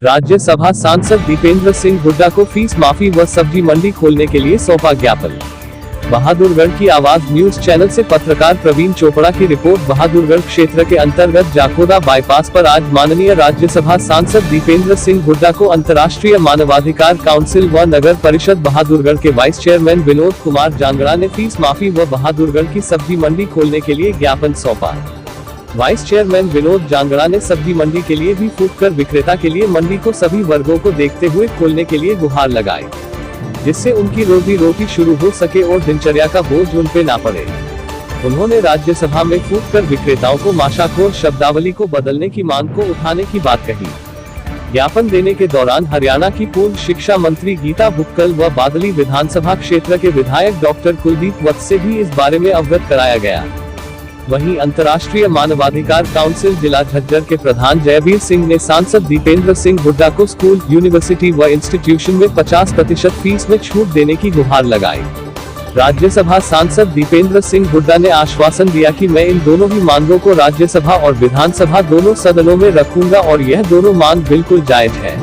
राज्यसभा सांसद दीपेंद्र सिंह हुड्डा को फीस माफी व सब्जी मंडी खोलने के लिए सौंपा ज्ञापन। बहादुरगढ़ की आवाज न्यूज चैनल से पत्रकार प्रवीण चोपड़ा की रिपोर्ट। बहादुरगढ़ क्षेत्र के अंतर्गत जाखोदा बाईपास पर आज माननीय राज्यसभा सांसद दीपेंद्र सिंह हुड्डा को अंतर्राष्ट्रीय मानवाधिकार काउंसिल व नगर परिषद बहादुरगढ़ के वाइस चेयरमैन विनोद कुमार जांगड़ा ने फीस माफी व बहादुरगढ़ की सब्जी मंडी खोलने के लिए ज्ञापन सौंपा। वाइस चेयरमैन विनोद जांगड़ा ने सब्जी मंडी के लिए भी फूटकर विक्रेता के लिए मंडी को सभी वर्गों को देखते हुए खोलने के लिए गुहार लगाई, जिससे उनकी रोजी रोटी शुरू हो सके और दिनचर्या का बोझ उन पे ना पड़े। उन्होंने राज्यसभा में फूटकर विक्रेताओं को माशाखोर शब्दावली को बदलने की मांग को उठाने की बात कही। ज्ञापन देने के दौरान हरियाणा की पूर्व शिक्षा मंत्री गीता भुक्कल व बादली विधानसभा क्षेत्र के विधायक डॉक्टर कुलदीप वत्स से भी इस बारे में अवगत कराया गया। वहीं अंतर्राष्ट्रीय मानवाधिकार काउंसिल जिला झज्जर के प्रधान जयवीर सिंह ने सांसद दीपेंद्र सिंह हुड्डा को स्कूल, यूनिवर्सिटी व इंस्टीट्यूशन में 50% फीस में छूट देने की गुहार लगाई। राज्यसभा सांसद दीपेंद्र सिंह हुड्डा ने आश्वासन दिया कि मैं इन दोनों ही मांगों को राज्यसभा और विधानसभा दोनों सदनों में रखूंगा और यह दोनों मांग बिल्कुल जायज है।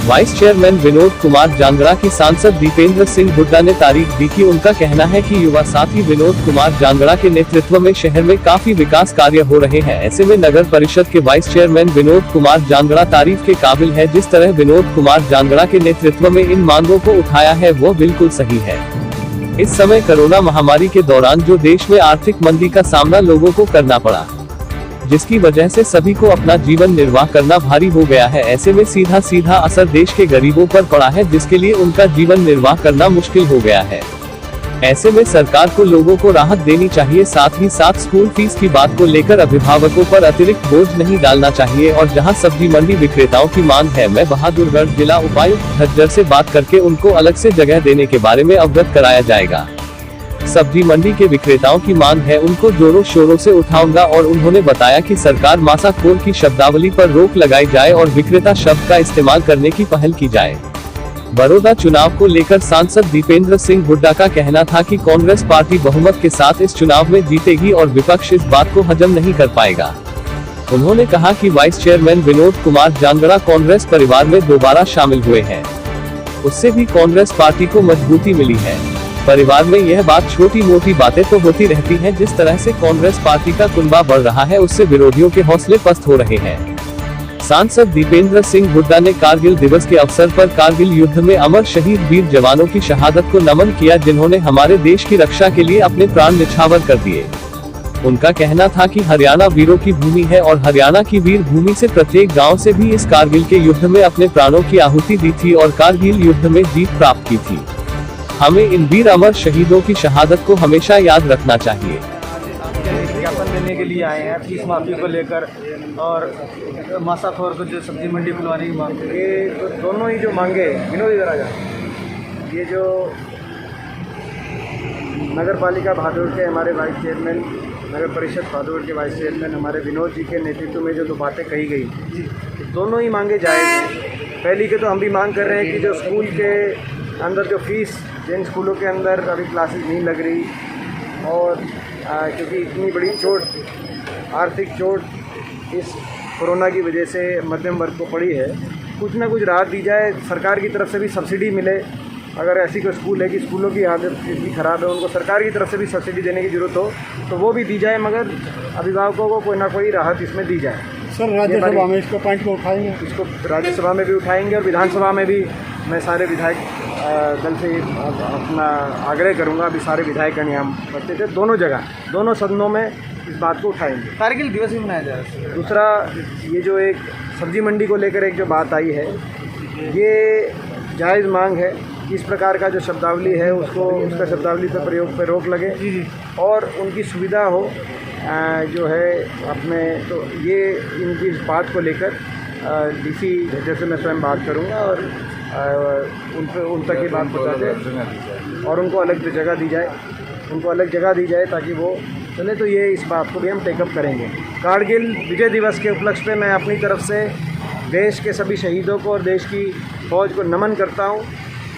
वाइस चेयरमैन विनोद कुमार जांगड़ा की सांसद दीपेंद्र सिंह हुड्डा ने तारीख दी कि उनका कहना है कि युवा साथी विनोद कुमार जांगड़ा के नेतृत्व में शहर में काफी विकास कार्य हो रहे हैं। ऐसे में नगर परिषद के वाइस चेयरमैन विनोद कुमार जांगड़ा तारीफ के काबिल है। जिस तरह विनोद कुमार जांगड़ा के नेतृत्व में इन मांगों को उठाया है वो बिल्कुल सही है। इस समय कोरोना महामारी के दौरान जो देश में आर्थिक मंदी का सामना लोगों को करना पड़ा, जिसकी वजह से सभी को अपना जीवन निर्वाह करना भारी हो गया है, ऐसे में सीधा सीधा असर देश के गरीबों पर पड़ा है, जिसके लिए उनका जीवन निर्वाह करना मुश्किल हो गया है। ऐसे में सरकार को लोगों को राहत देनी चाहिए। साथ ही साथ स्कूल फीस की बात को लेकर अभिभावकों पर अतिरिक्त बोझ नहीं डालना चाहिए। और जहां सब्जी मंडी विक्रेताओं की मांग है, मैं बहादुरगढ़ जिला उपायुक्त झज्जर से बात करके उनको अलग से जगह देने के बारे में अवगत कराया जाएगा। सब्जी मंडी के विक्रेताओं की मांग है, उनको जोरों शोरों से उठाऊंगा। और उन्होंने बताया कि सरकार मासाखोर की शब्दावली पर रोक लगाई जाए और विक्रेता शब्द का इस्तेमाल करने की पहल की जाए। बड़ौदा चुनाव को लेकर सांसद दीपेंद्र सिंह हुड्डा का कहना था कि कांग्रेस पार्टी बहुमत के साथ इस चुनाव में जीतेगी और विपक्ष इस बात को हजम नहीं कर पाएगा। उन्होंने कहा कि वाइस चेयरमैन विनोद कुमार जांगड़ा कांग्रेस परिवार में दोबारा शामिल हुए हैं, उससे भी कांग्रेस पार्टी को मजबूती मिली है। परिवार में यह बात छोटी मोटी बातें तो होती रहती हैं। जिस तरह से कांग्रेस पार्टी का कुनबा बढ़ रहा है, उससे विरोधियों के हौसले पस्त हो रहे हैं। सांसद दीपेंद्र सिंह हुड्डा ने कारगिल दिवस के अवसर पर कारगिल युद्ध में अमर शहीद वीर जवानों की शहादत को नमन किया, जिन्होंने हमारे देश की रक्षा के लिए अपने प्राण न्यौछावर कर दिए। उनका कहना था कि हरियाणा वीरों की भूमि है और हरियाणा की वीर भूमि से प्रत्येक गांव से भी इस कारगिल के युद्ध में अपने प्राणों की आहुति दी थी और कारगिल युद्ध में जीत प्राप्त की थी। हमें इन वीर अमर शहीदों की शहादत को हमेशा याद रखना चाहिए। ज्ञापन देने के लिए आए हैं फीस माफी को लेकर और मासाखोर को जो सब्जी मंडी खुलवाने की मांग, ये तो दोनों ही जो मांगे विनोद इधर आ जाए। ये जो नगर पालिका बहादुरगढ़ के हमारे वाइस चेयरमैन, नगर परिषद बहादुरगढ़ के वाइस चेयरमैन हमारे विनोद जी के नेतृत्व में जो दो बातें कही गई, दोनों ही मांगे जायज़। पहली के तो हम भी मांग कर रहे हैं कि जो स्कूल के अंदर जो फीस, जिन स्कूलों के अंदर अभी क्लासेस नहीं लग रही और क्योंकि इतनी बड़ी चोट, आर्थिक चोट इस कोरोना की वजह से मध्यम वर्ग को पड़ी है, कुछ ना कुछ राहत दी जाए। सरकार की तरफ से भी सब्सिडी मिले। अगर ऐसी कोई स्कूल है कि स्कूलों की हालत इतनी ख़राब है, उनको सरकार की तरफ से भी सब्सिडी देने की ज़रूरत हो तो वो भी दी जाए, मगर अभिभावकों को कोई ना कोई राहत इसमें दी जाए। सर, राज्यसभा में इसको पॉइंट को उठाएंगे, इसको राज्यसभा में भी उठाएंगे और विधानसभा में भी मैं सारे विधायक दल से अपना आग्रह करूंगा। अभी सारे विधायक यहाँ करते थे, दोनों जगह, दोनों सदनों में इस बात को उठाएंगे। कारगिल दिवस भी मनाया जा रहा है। दूसरा, ये जो एक सब्जी मंडी को लेकर एक जो बात आई है, ये जायज़ मांग है। इस प्रकार का जो शब्दावली है उसको, उसका शब्दावली पर प्रयोग पर रोक लगे और उनकी सुविधा हो जो है अपने, तो ये इनकी इस बात को लेकर डीसी झज्जर से मैं स्वयं बात करूंगा और उन तक ये बात पहुँचा दें और उनको अलग जगह दी जाए, उनको अलग जगह दी जाए ताकि वो चले। तो ये इस बात को भी हम टेकअप करेंगे। कारगिल विजय दिवस के उपलक्ष्य पे मैं अपनी तरफ से देश के सभी शहीदों को और देश की फौज को नमन करता हूँ।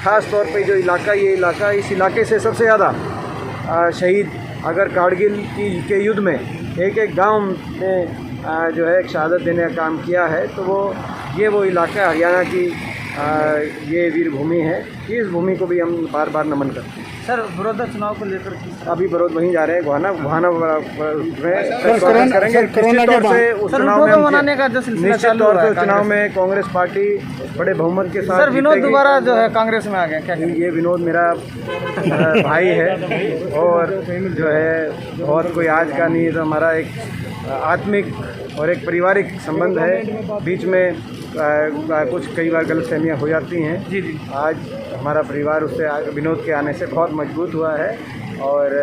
ख़ास तौर पे जो इलाका, ये इलाका, इस इलाके से सबसे ज़्यादा शहीद अगर कारगिल के युद्ध में एक एक गांव में जो है एक शहादत देने का काम किया है, तो वो इलाका हरियाणा की ये वीर भूमि है। इस भूमि को भी हम बार बार नमन करते हैं। सर बड़ौदा चुनाव को लेकर अभी बड़ौदा वहीं जा रहे हैं, गुहाना करेंगे। कोरोना के बाद उस चुनाव में मनाने का जो सिलसिला निश्चित चालू तौर हुआ पे है चुनाव में कांग्रेस पार्टी बड़े बहुमत के साथ सर विनोद जीतेगी। दोबारा जो है कांग्रेस में आ गया, क्या ये विनोद मेरा भाई है और जो है बहुत कोई आज का नहीं है, तो हमारा एक आत्मिक और एक पारिवारिक संबंध है। बीच में कुछ कई बार गलतफहमियां हो जाती हैं। जी जी। आज हमारा परिवार उससे विनोद के आने से बहुत मजबूत हुआ है और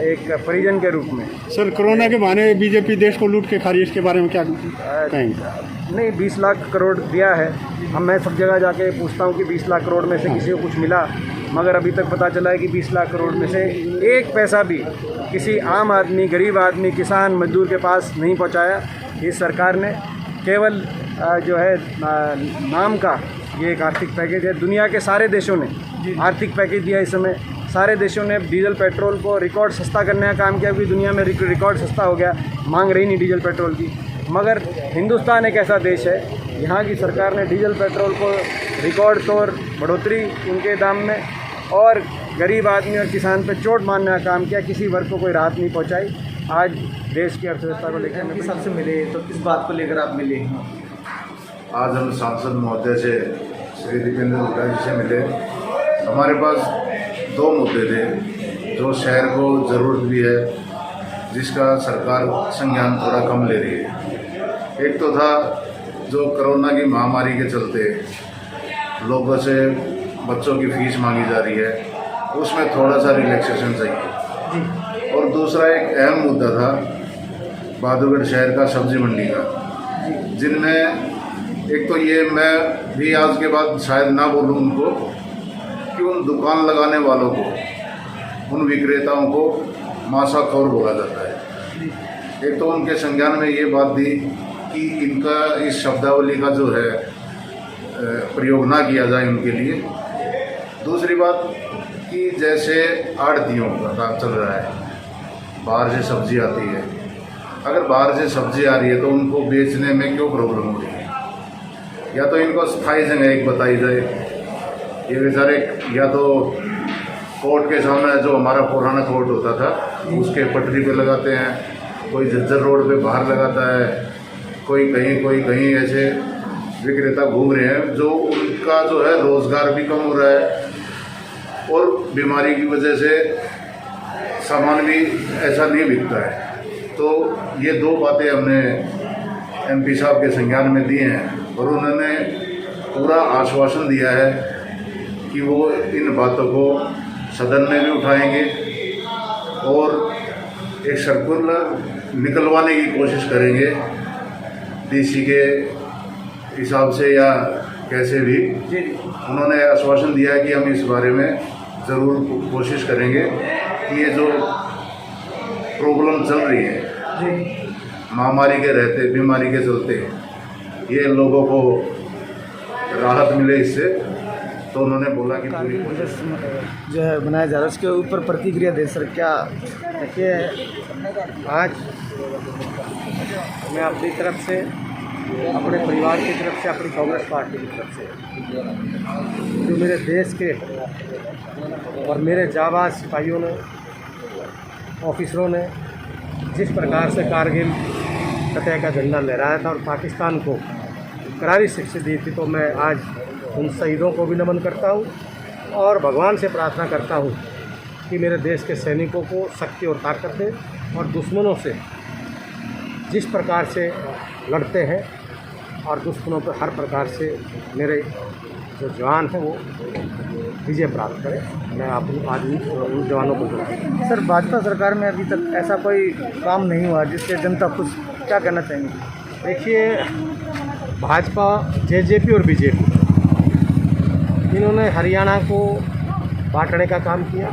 एक परिजन के रूप में। सर कोरोना के बहाने बीजेपी देश को लूट के खा रही है, इसके बारे में क्या कहेंगे? नहीं, 20 लाख करोड़ दिया है। हम मैं सब जगह जाके पूछता हूँ कि 20 लाख करोड़ में से किसी को कुछ मिला, मगर अभी तक पता चला है कि 20 लाख करोड़ में से एक पैसा भी किसी आम आदमी, गरीब आदमी, किसान, मजदूर के पास नहीं पहुँचाया इस सरकार ने। केवल जो है नाम का ये एक आर्थिक पैकेज है। दुनिया के सारे देशों ने आर्थिक पैकेज दिया इस समय। सारे देशों ने डीजल पेट्रोल को रिकॉर्ड सस्ता करने का काम किया, क्योंकि दुनिया में रिकॉर्ड सस्ता हो गया, मांग रही नहीं डीजल पेट्रोल की। मगर हिंदुस्तान एक ऐसा देश है, यहाँ की सरकार ने डीजल पेट्रोल को रिकॉर्ड तौर बढ़ोतरी उनके दाम में और गरीब आदमी और किसान पे चोट मारने का काम किया, किसी वर्ग को कोई राहत नहीं पहुँचाई। आज देश की अर्थव्यवस्था को लेकर किस सबसे मिले, तो किस बात को लेकर आप मिले? आज हम सांसद महोदय से श्री दीपेंद्र हुड्डा जी से मिले। हमारे पास 2 मुद्दे थे जो शहर को ज़रूरत भी है, जिसका सरकार संज्ञान थोड़ा कम ले रही है। एक तो था जो कोरोना की महामारी के चलते लोगों से बच्चों की फीस मांगी जा रही है, उसमें थोड़ा सा रिलैक्सेशन चाहिए। और दूसरा एक अहम मुद्दा था बहादुरगढ़ शहर का सब्जी मंडी का, जिनमें एक तो ये मैं भी आज के बाद शायद ना बोलूँ उनको कि उन दुकान लगाने वालों को, उन विक्रेताओं को मासाखोर बोला जाता है। एक तो उनके संज्ञान में ये बात दी कि इनका इस शब्दावली का जो है प्रयोग ना किया जाए उनके लिए। दूसरी बात कि जैसे आढ़तियों का काम चल रहा है, बाहर से सब्जी आती है, अगर बाहर से सब्जी आ रही है तो उनको बेचने में क्यों प्रॉब्लम हो रही है? या तो इनको स्थायी जगह एक बताई जाए। ये बेचारे या तो कोर्ट के सामने जो हमारा पुराना कोर्ट होता था उसके पटरी पे लगाते हैं, कोई झज्जर रोड पे बाहर लगाता है, कोई कहीं ऐसे विक्रेता घूम रहे हैं जो उनका जो है रोज़गार भी कम हो रहा है और बीमारी की वजह से सामान भी ऐसा नहीं बिकता है। तो ये 2 बातें हमने MP साहब के संज्ञान में दिए हैं और उन्होंने पूरा आश्वासन दिया है कि वो इन बातों को सदन में भी उठाएंगे और एक सर्कुलर निकलवाने की कोशिश करेंगे DC के हिसाब से या कैसे भी। उन्होंने आश्वासन दिया है कि हम इस बारे में ज़रूर कोशिश करेंगे कि ये जो प्रॉब्लम चल रही है महामारी के रहते, बीमारी के चलते, ये लोगों को राहत मिले इससे। तो उन्होंने बोला कि पूरी जो है बनाया जा रहा है, उसके ऊपर प्रतिक्रिया दे सर। क्या देखिए, आज मैं अपनी तरफ से, अपने परिवार की तरफ से, अपनी कांग्रेस पार्टी की तरफ से, जो मेरे देश के और मेरे जाबाज सिपाहियों ने, ऑफिसरों ने जिस प्रकार से कारगिल फतह का झंडा लहराया था और पाकिस्तान को करारी शिक्षा दी थी, तो मैं आज उन शहीदों को भी नमन करता हूँ और भगवान से प्रार्थना करता हूँ कि मेरे देश के सैनिकों को शक्ति और ताकत दे और दुश्मनों से जिस प्रकार से लड़ते हैं और दुश्मनों पर हर प्रकार से मेरे जो जवान हैं वो विजय प्राप्त करें। मैं आप आदमी उन जवानों को जोड़ूँ। सर भाजपा सरकार में अभी तक ऐसा कोई काम नहीं हुआ जिससे जनता खुश, क्या कहना चाहेंगे? देखिए, भाजपा, JJP और BJP इन्होंने हरियाणा को बांटने का काम किया,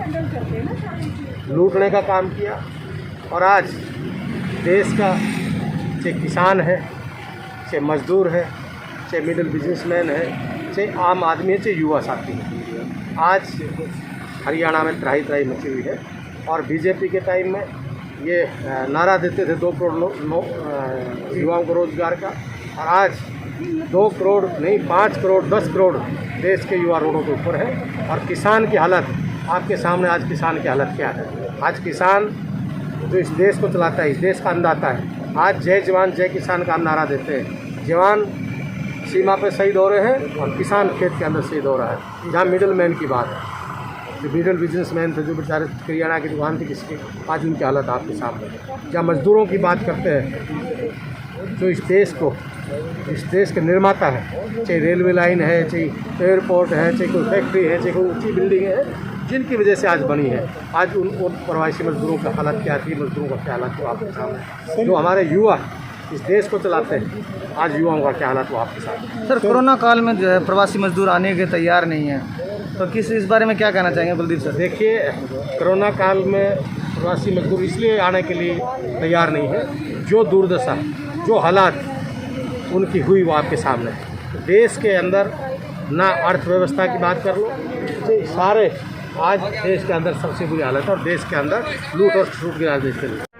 लूटने का काम किया और आज देश का चाहे किसान है, चाहे मजदूर है, चाहे मिडिल बिजनेसमैन है, चाहे आम आदमी है, चाहे युवा साथी है, आज हरियाणा में त्राही त्राही मची हुई है। और BJP के टाइम में ये नारा देते थे 2 करोड़ युवाओं को रोजगार का, और आज 2 करोड़ नहीं 5 करोड़ 10 करोड़ देश के युवा रोडों के ऊपर है। और किसान की हालत आपके सामने, आज किसान की हालत क्या है। आज किसान जो इस देश को चलाता है, इस देश का अन्नदाता है, आज जय जवान जय किसान का नारा देते हैं। जवान सीमा पे शहीद हो रहे हैं और किसान खेत के अंदर शहीद हो रहा है। जहाँ मिडल मैन की बात है, जो मिडल बिजनेसमैन थे, जो बेचारे किराना की दुकान थी किसकी, आज उनकी हालत आपके सामने है। जहाँ मजदूरों की बात करते हैं, जो इस देश को, इस देश के निर्माता है, चाहे रेलवे लाइन है, चाहे एयरपोर्ट है, चाहे कोई फैक्ट्री है, चाहे कोई ऊँची बिल्डिंग है, जिनकी वजह से आज बनी है, आज उन प्रवासी मजदूरों की हालत क्या थी, मजदूरों का क्या हालत हुआ आपके सामने। जो हमारे युवा इस देश को चलाते हैं, आज युवाओं का क्या हालत हुआ आपके साथ। सर, कोरोना काल में जो है प्रवासी मजदूर आने के तैयार नहीं हैं, तो इस बारे में क्या कहना चाहेंगे कुलदीप सर? देखिए, कोरोना काल में प्रवासी मजदूर इसलिए आने के लिए तैयार नहीं है, जो दुर्दशा, जो हालात उनकी हुई वो आपके सामने है। देश के अंदर ना अर्थव्यवस्था की बात कर लो, सारे आज देश के अंदर सबसे बुरी हालत है, और देश के अंदर लूट और छूट की राजनीति चल रही है।